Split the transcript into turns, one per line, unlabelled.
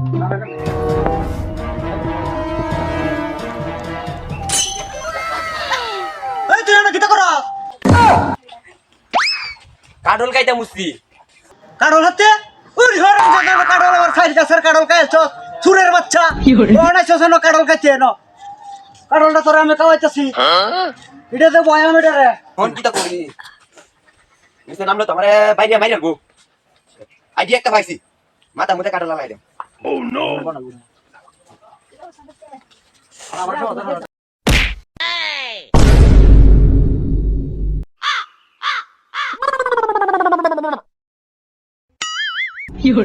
এই তুই না কিটা করা
কাডল কাইতা মুস্তি
কাড়ল হাতে ওই ঘরের জায়গা কাড়ল আর সাইড গাছের কাড়ল খাইছ চুরের বাচ্চা ওনাইছস না কাড়ল খাইতে না কাড়লটা তোরে আমি খাওয়াইতাছি এটা দে বয়াম এটা রে
ফোন কিটা করি মিস্টার নামলো তোমারে বাইরে মাইরা গো আইডিয়া একটা পাইছি মাথা মুতে কাডল লাগাই দে
You're